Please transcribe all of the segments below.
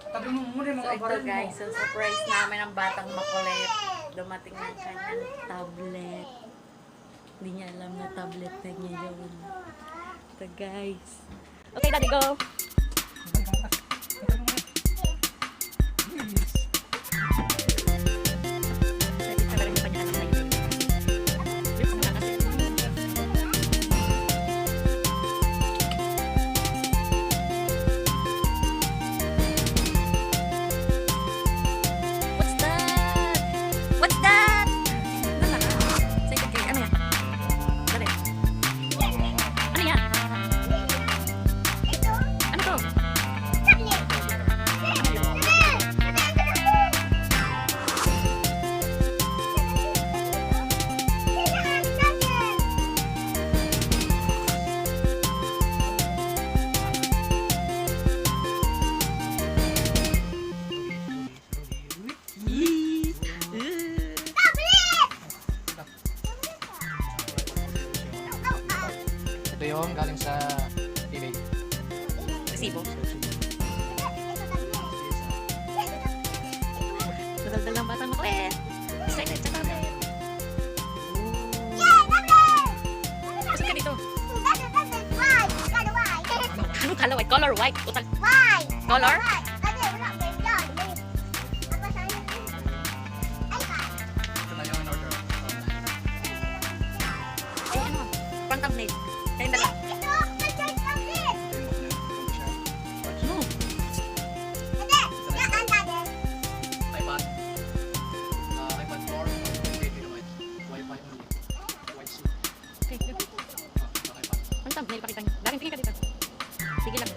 Tabi mo muna yung So mga ito baril mo. guys, so surprise namin ang batang makulit. Dumating ng kanyang tablet. Hindi niya alam na tablet na niya yun. Ito guys. Okay, daddy, go! Ito yung galing sa eBay. Resibo. Daldal ng batang makulit. Excited sa tablet. Pasok ka dito. Ano kala white? Color white. Total. Color? Ito na yung in-order. Ay ano? Pang thumbnail. Kayong dala. No. iPad. iPad 4. 8 GB. Wi-Fi only. Wi-Fi. Okay. iPad. Pang thumbnail. Pakita niyo. Daring tingin ka dito. Sige lang.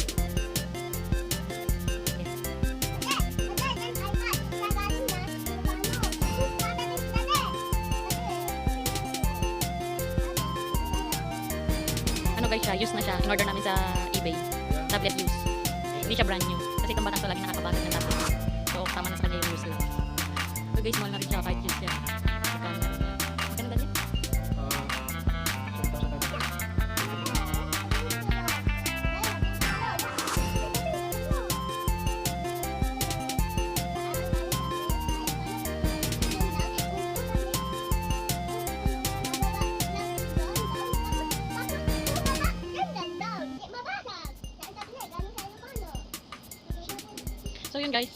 Ano guys siya? Use na siya. In-order namin sa eBay. Tablet use. Hindi siya brand new. Kasi itong batang to lagi nakakabasag ng tablet. So, tama na sa kanya yung use lang. So guys, mahal na rin siya kahit use siya. Magkano na rin siya. Magkano ba niya? So yun guys,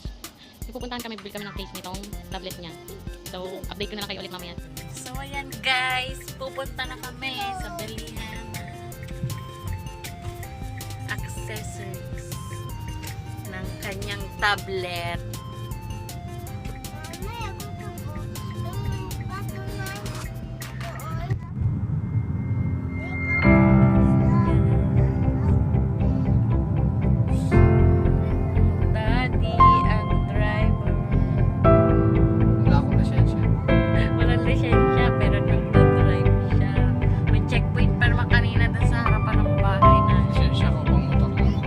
pupuntahan kami, bibili kami ng case nitong tablet niya. So update ko na lang kayo ulit mamaya. So ayan guys, pupunta na kami sa bilihan ng accessories ng kanyang tablet. Daddy ang driver. Wala akong lisensya. Walang lisensya pero nagdadrive siya. May checkpoint pa naman kanina doon sa harapan ng bahay na. Lisensya ko pang motor lang.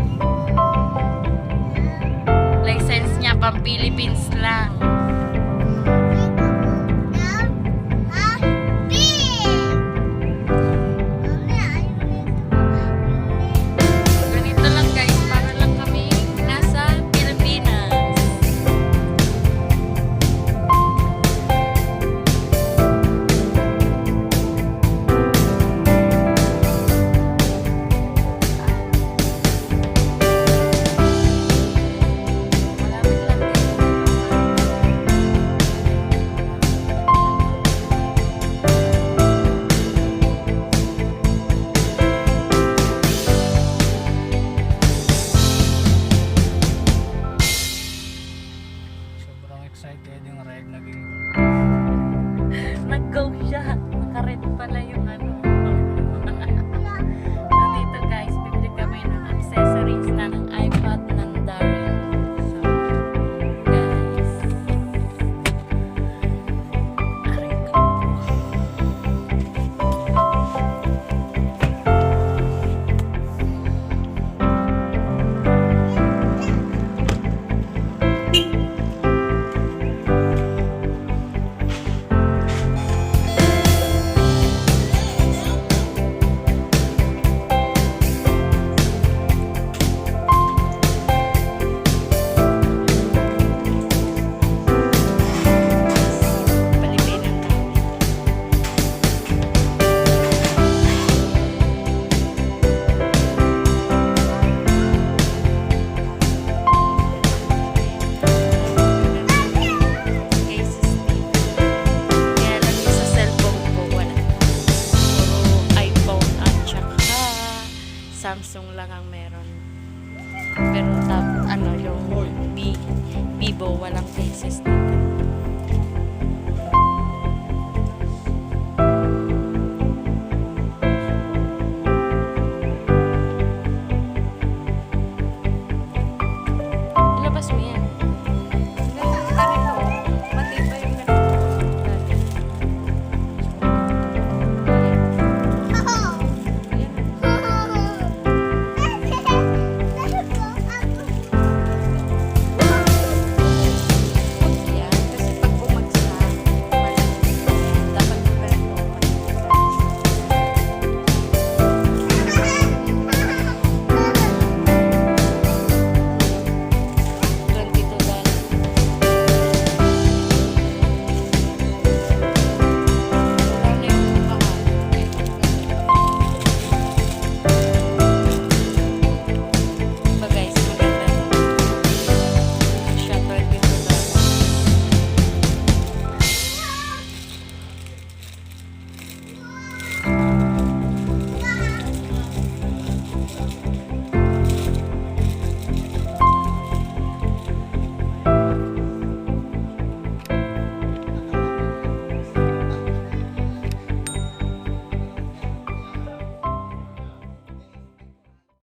License niya pang Philippines lang. Ganito lang guys, para lang kami nasa Pilipinas. Malapit lang din. Ilabas mo yan.